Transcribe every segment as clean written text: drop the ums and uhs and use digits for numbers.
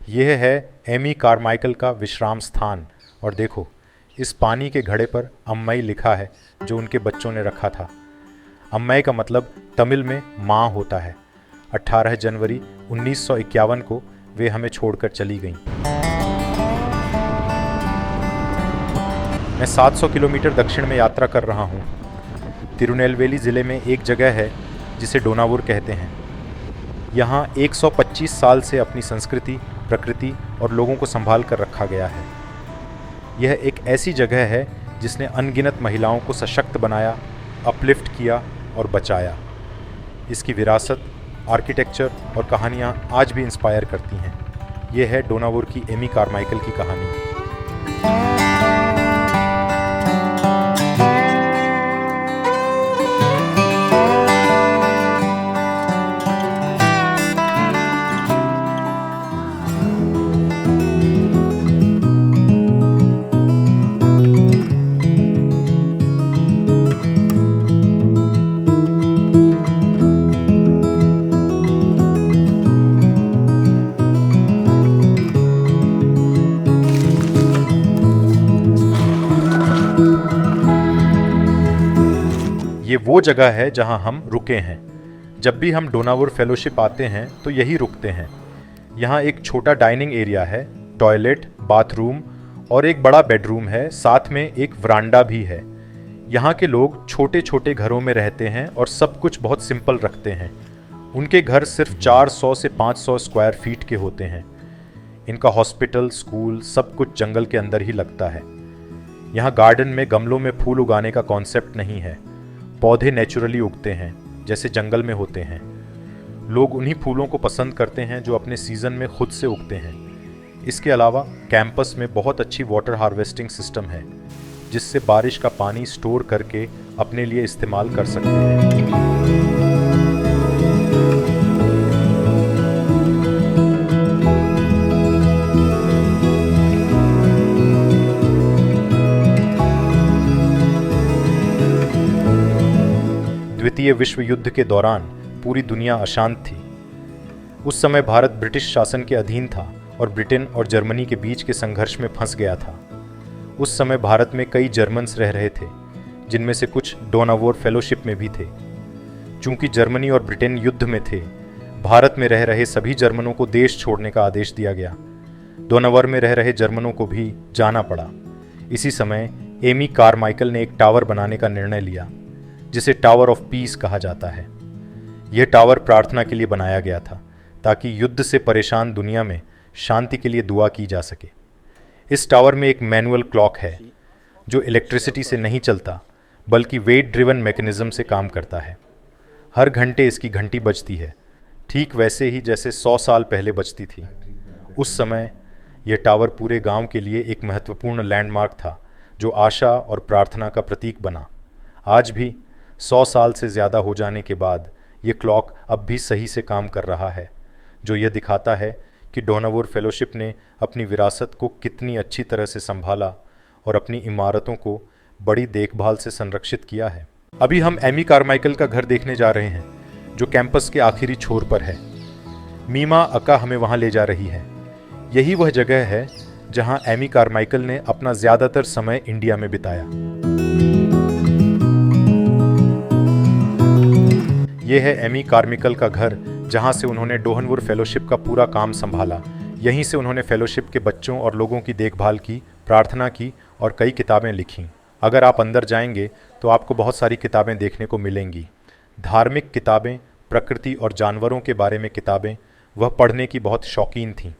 यह है Amy Carmichael का विश्राम स्थान। और देखो, इस पानी के घड़े पर अम्मई लिखा है, जो उनके बच्चों ने रखा था। अम्मई का मतलब तमिल में माँ होता है। 18 जनवरी 1951 को वे हमें छोड़कर चली गईं। मैं 700 किलोमीटर दक्षिण में यात्रा कर रहा हूँ। तिरुनेलवेली ज़िले में एक जगह है जिसे डोनावुर कहते हैं। यहाँ 125 साल से अपनी संस्कृति, प्रकृति और लोगों को संभाल कर रखा गया है। यह एक ऐसी जगह है जिसने अनगिनत महिलाओं को सशक्त बनाया, अपलिफ्ट किया और बचाया। इसकी विरासत, आर्किटेक्चर और कहानियाँ आज भी इंस्पायर करती हैं। यह है डोनावुर की एमी कारमाइकल की कहानी। ये वो जगह है जहां हम रुके हैं। जब भी हम डोनावुर फेलोशिप आते हैं तो यही रुकते हैं। यहाँ एक छोटा डाइनिंग एरिया है, टॉयलेट, बाथरूम और एक बड़ा बेडरूम है। साथ में एक वरांडा भी है। यहाँ के लोग छोटे छोटे घरों में रहते हैं और सब कुछ बहुत सिंपल रखते हैं। उनके घर सिर्फ 400 से 500 स्क्वायर फीट के होते हैं। इनका हॉस्पिटल, स्कूल सब कुछ जंगल के अंदर ही लगता है। यहाँ गार्डन में गमलों में फूल उगाने का कॉन्सेप्ट नहीं है। पौधे नेचुरली उगते हैं जैसे जंगल में होते हैं। लोग उन्हीं फूलों को पसंद करते हैं जो अपने सीज़न में खुद से उगते हैं। इसके अलावा कैंपस में बहुत अच्छी वाटर हार्वेस्टिंग सिस्टम है, जिससे बारिश का पानी स्टोर करके अपने लिए इस्तेमाल कर सकते हैं। द्वितीय विश्व युद्ध के दौरान पूरी दुनिया अशांत थी। उस समय भारत ब्रिटिश शासन के अधीन था और ब्रिटेन और जर्मनी के बीच के संघर्ष में फंस गया था। उस समय भारत में कई जर्मन्स रह रहे थे, जिनमें से कुछ डोनावुर फेलोशिप में भी थे। चूंकि जर्मनी और ब्रिटेन युद्ध में थे, भारत में रह रहे सभी जर्मनों को देश छोड़ने का आदेश दिया गया। डोनावुर में रह रहे जर्मनों को भी जाना पड़ा। इसी समय एमी कारमाइकल ने एक टावर बनाने का निर्णय लिया, जिसे टावर ऑफ पीस कहा जाता है। यह टावर प्रार्थना के लिए बनाया गया था, ताकि युद्ध से परेशान दुनिया में शांति के लिए दुआ की जा सके। इस टावर में एक मैनुअल क्लॉक है, जो इलेक्ट्रिसिटी से नहीं चलता, बल्कि वेट ड्रिवन मैकेनिज्म से काम करता है। हर घंटे इसकी घंटी बजती है, ठीक वैसे ही जैसे 100 साल पहले बजती थी। उस समय यह टावर पूरे गांव के लिए एक महत्वपूर्ण लैंडमार्क था, जो आशा और प्रार्थना का प्रतीक बना। आज भी 100 साल से ज़्यादा हो जाने के बाद ये क्लॉक अब भी सही से काम कर रहा है, जो यह दिखाता है कि डोनावुर फेलोशिप ने अपनी विरासत को कितनी अच्छी तरह से संभाला और अपनी इमारतों को बड़ी देखभाल से संरक्षित किया है। अभी हम एमी कारमाइकल का घर देखने जा रहे हैं, जो कैंपस के आखिरी छोर पर है। मीमा अका हमें वहाँ ले जा रही है। यही वह जगह है जहाँ एमी कारमाइकल ने अपना ज़्यादातर समय इंडिया में बिताया। यह है एमी कारमाइकल का घर, जहां से उन्होंने डोनावुर फेलोशिप का पूरा काम संभाला। यहीं से उन्होंने फेलोशिप के बच्चों और लोगों की देखभाल की, प्रार्थना की और कई किताबें लिखीं। अगर आप अंदर जाएंगे तो आपको बहुत सारी किताबें देखने को मिलेंगी। धार्मिक किताबें, प्रकृति और जानवरों के बारे में किताबें। वह पढ़ने की बहुत शौकीन थीं।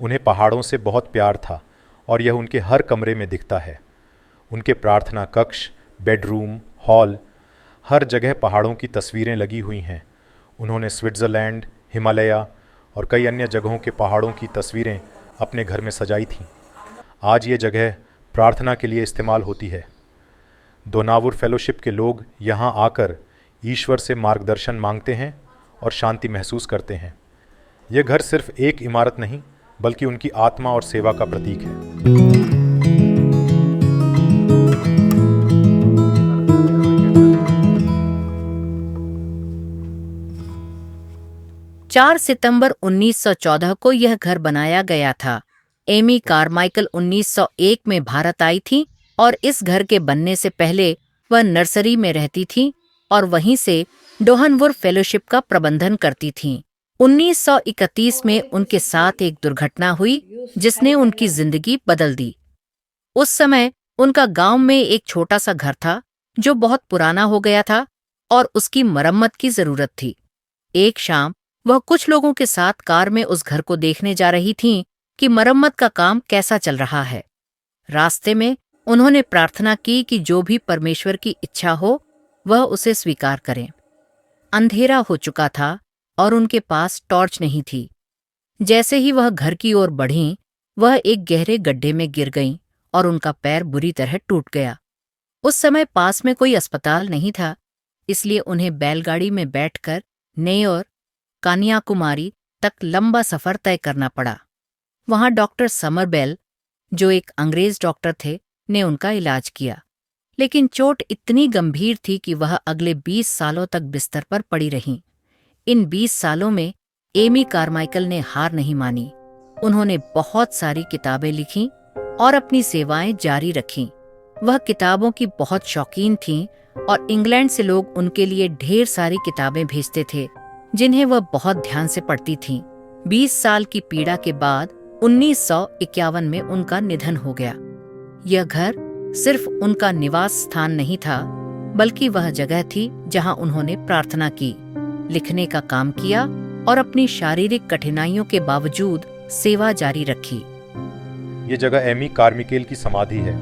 उन्हें पहाड़ों से बहुत प्यार था और यह उनके हर कमरे में दिखता है। उनके प्रार्थना कक्ष, बेडरूम, हॉल, हर जगह पहाड़ों की तस्वीरें लगी हुई हैं। उन्होंने स्विट्ज़रलैंड, हिमालय और कई अन्य जगहों के पहाड़ों की तस्वीरें अपने घर में सजाई थीं। आज ये जगह प्रार्थना के लिए इस्तेमाल होती है। डोनावुर फेलोशिप के लोग यहाँ आकर ईश्वर से मार्गदर्शन मांगते हैं और शांति महसूस करते हैं। यह घर सिर्फ एक इमारत नहीं, बल्कि उनकी आत्मा और सेवा का प्रतीक है। 4 सितंबर 1914 को यह घर बनाया गया था। एमी कारमाइकल 1901 में भारत आई थी और इस घर के बनने से पहले वह नर्सरी में रहती थी और वहीं से डोहनवुर फेलोशिप का प्रबंधन करती थीं। 1931 में उनके साथ एक दुर्घटना हुई जिसने उनकी जिंदगी बदल दी। उस समय उनका गांव में एक छोटा सा घर था जो बहुत पुराना हो गया था और उसकी मरम्मत की जरूरत थी। एक शाम वह कुछ लोगों के साथ कार में उस घर को देखने जा रही थीं कि मरम्मत का काम कैसा चल रहा है। रास्ते में उन्होंने प्रार्थना की कि जो भी परमेश्वर की इच्छा हो वह उसे स्वीकार करें। अंधेरा हो चुका था और उनके पास टॉर्च नहीं थी। जैसे ही वह घर की ओर बढ़ीं, वह एक गहरे गड्ढे में गिर गईं और उनका पैर बुरी तरह टूट गया। उस समय पास में कोई अस्पताल नहीं था, इसलिए उन्हें बैलगाड़ी में बैठकर नेयोर, कन्याकुमारी तक लंबा सफर तय करना पड़ा। वहां डॉक्टर समरबेल, जो एक अंग्रेज डॉक्टर थे, ने उनका इलाज किया, लेकिन चोट इतनी गंभीर थी कि वह अगले 20 सालों तक बिस्तर पर पड़ी रहीं। इन 20 सालों में एमी कारमाइकल ने हार नहीं मानी। उन्होंने बहुत सारी किताबें लिखीं और अपनी सेवाएं जारी रखीं। वह किताबों की बहुत शौकीन थीं और इंग्लैंड से लोग उनके लिए ढेर सारी किताबें भेजते थे, जिन्हें वह बहुत ध्यान से पढ़ती थीं। 20 साल की पीड़ा के बाद 1951 में उनका निधन हो गया। यह घर सिर्फ उनका निवास स्थान नहीं था, बल्कि वह जगह थी जहां उन्होंने प्रार्थना की, लिखने का काम किया और अपनी शारीरिक कठिनाइयों के बावजूद सेवा जारी रखी। ये जगह एमी कार्मिकेल की समाधि है।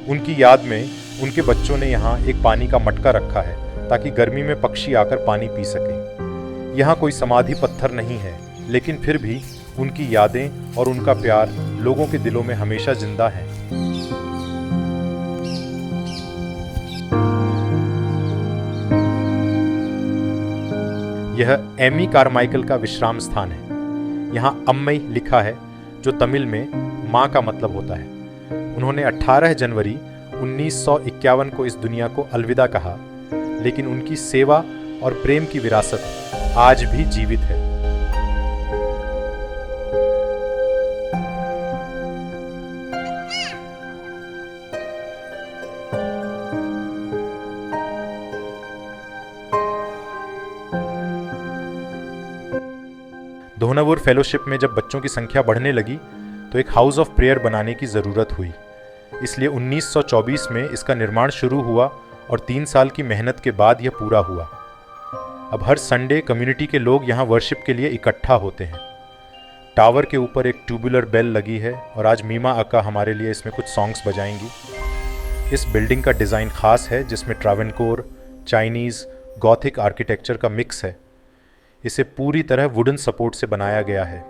उनकी याद में उनके बच्चों ने यहाँ एक पानी का मटका रखा है ताकि गर्मी में पक्षी आकर पानी पी सकें। यहाँ कोई समाधि पत्थर नहीं है, लेकिन फिर भी उनकी यादें और उनका प्यार लोगों के दिलों में हमेशा जिंदा है। यह एमी कारमाइकल का विश्राम स्थान है। यहाँ अम्मई लिखा है, जो तमिल में माँ का मतलब होता है। उन्होंने 18 जनवरी 1951 को इस दुनिया को अलविदा कहा, लेकिन उनकी सेवा और प्रेम की विरासत आज भी जीवित है। दोहनवुर फेलोशिप में जब बच्चों की संख्या बढ़ने लगी तो एक हाउस ऑफ प्रेयर बनाने की ज़रूरत हुई। इसलिए 1924 में इसका निर्माण शुरू हुआ और 3 साल की मेहनत के बाद यह पूरा हुआ। अब हर संडे कम्युनिटी के लोग यहाँ वर्शिप के लिए इकट्ठा होते हैं। टावर के ऊपर एक ट्यूबुलर बेल लगी है और आज मीमा अक्का हमारे लिए इसमें कुछ सॉन्ग्स बजाएंगी। इस बिल्डिंग का डिज़ाइन खास है, जिसमें ट्रावेनकोर, चाइनीज़, गॉथिक आर्किटेक्चर का मिक्स है। इसे पूरी तरह वुडन सपोर्ट से बनाया गया है।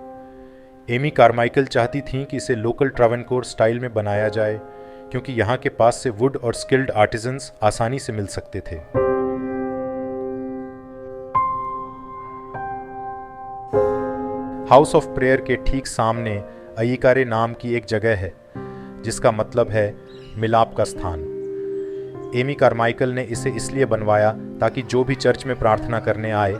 एमी कारमाइकल चाहती थीं कि इसे लोकल ट्रावेनकोर स्टाइल में बनाया जाए, क्योंकि यहाँ के पास से वुड और स्किल्ड आर्टिजन्स आसानी से मिल सकते थे। हाउस ऑफ प्रेयर के ठीक सामने अयिकारे नाम की एक जगह है, जिसका मतलब है मिलाप का स्थान। एमी कारमाइकल ने इसे इसलिए बनवाया ताकि जो भी चर्च में प्रार्थना करने आए,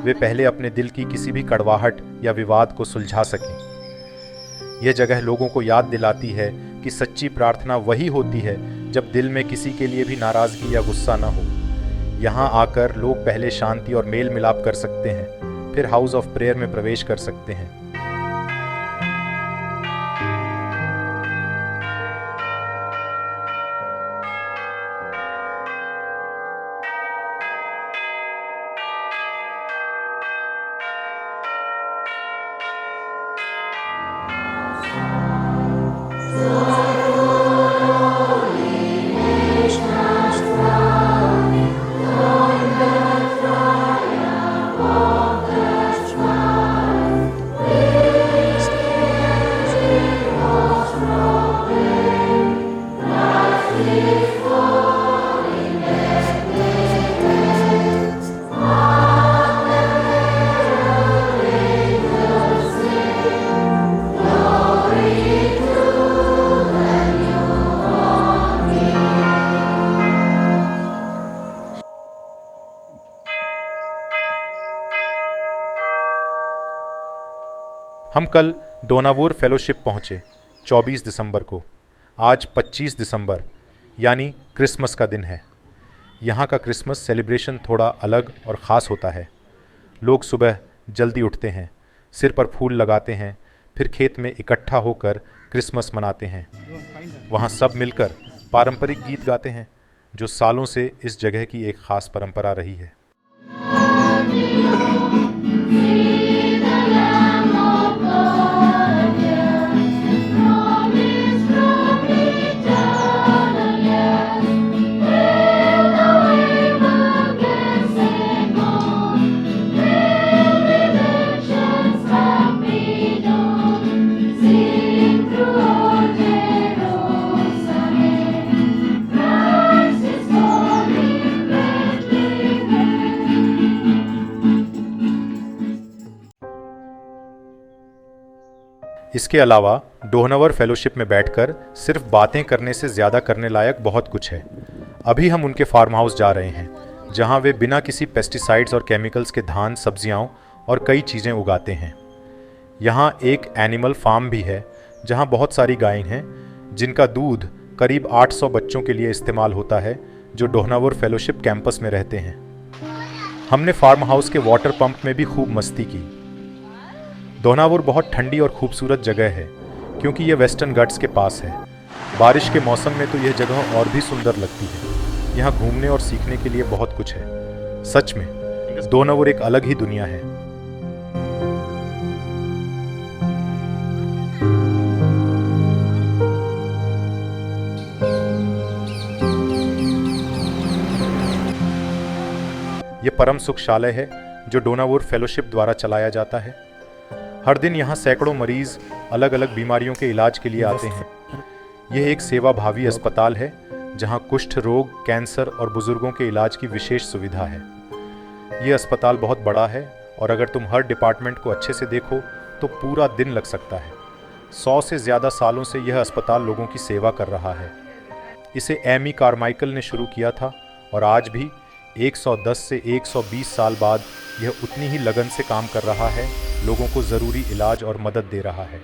वे पहले अपने दिल की किसी भी कड़वाहट या विवाद को सुलझा सकें। यह जगह लोगों को याद दिलाती है कि सच्ची प्रार्थना वही होती है जब दिल में किसी के लिए भी नाराज़गी या गुस्सा न हो। यहाँ आकर लोग पहले शांति और मेल मिलाप कर सकते हैं, फिर हाउस ऑफ प्रेयर में प्रवेश कर सकते हैं। हम कल डोनावुर फेलोशिप पहुँचे 24 दिसंबर को। आज 25 दिसंबर यानी क्रिसमस का दिन है। यहाँ का क्रिसमस सेलिब्रेशन थोड़ा अलग और ख़ास होता है। लोग सुबह जल्दी उठते हैं, सिर पर फूल लगाते हैं, फिर खेत में इकट्ठा होकर क्रिसमस मनाते हैं। वहाँ सब मिलकर पारंपरिक गीत गाते हैं, जो सालों से इस जगह की एक ख़ास परंपरा रही है। इसके अलावा डोनावर फेलोशिप में बैठकर सिर्फ बातें करने से ज़्यादा करने लायक बहुत कुछ है। अभी हम उनके फार्म हाउस जा रहे हैं, जहां वे बिना किसी पेस्टिसाइड्स और केमिकल्स के धान, सब्जियां और कई चीज़ें उगाते हैं। यहां एक एनिमल फार्म भी है, जहां बहुत सारी गायें हैं, जिनका दूध करीब 800 बच्चों के लिए इस्तेमाल होता है, जो डोनावर फेलोशिप कैंपस में रहते हैं। हमने फार्म हाउस के वाटर पंप में भी खूब मस्ती की। डोनावुर बहुत ठंडी और खूबसूरत जगह है, क्योंकि यह वेस्टर्न घाट्स के पास है। बारिश के मौसम में तो यह जगह और भी सुंदर लगती है। यहाँ घूमने और सीखने के लिए बहुत कुछ है। सच में डोनावुर एक अलग ही दुनिया है। यह परम सुखशालय है, जो डोनावुर फेलोशिप द्वारा चलाया जाता है। हर दिन यहाँ सैकड़ों मरीज अलग अलग बीमारियों के इलाज के लिए आते हैं। यह एक सेवाभावी अस्पताल है, जहाँ कुष्ठ रोग, कैंसर और बुजुर्गों के इलाज की विशेष सुविधा है। यह अस्पताल बहुत बड़ा है और अगर तुम हर डिपार्टमेंट को अच्छे से देखो तो पूरा दिन लग सकता है। 100 से ज़्यादा सालों से यह अस्पताल लोगों की सेवा कर रहा है। इसे एमी कारमाइकल ने शुरू किया था और आज भी 110 से 120 साल बाद यह उतनी ही लगन से काम कर रहा है, लोगों को ज़रूरी इलाज और मदद दे रहा है।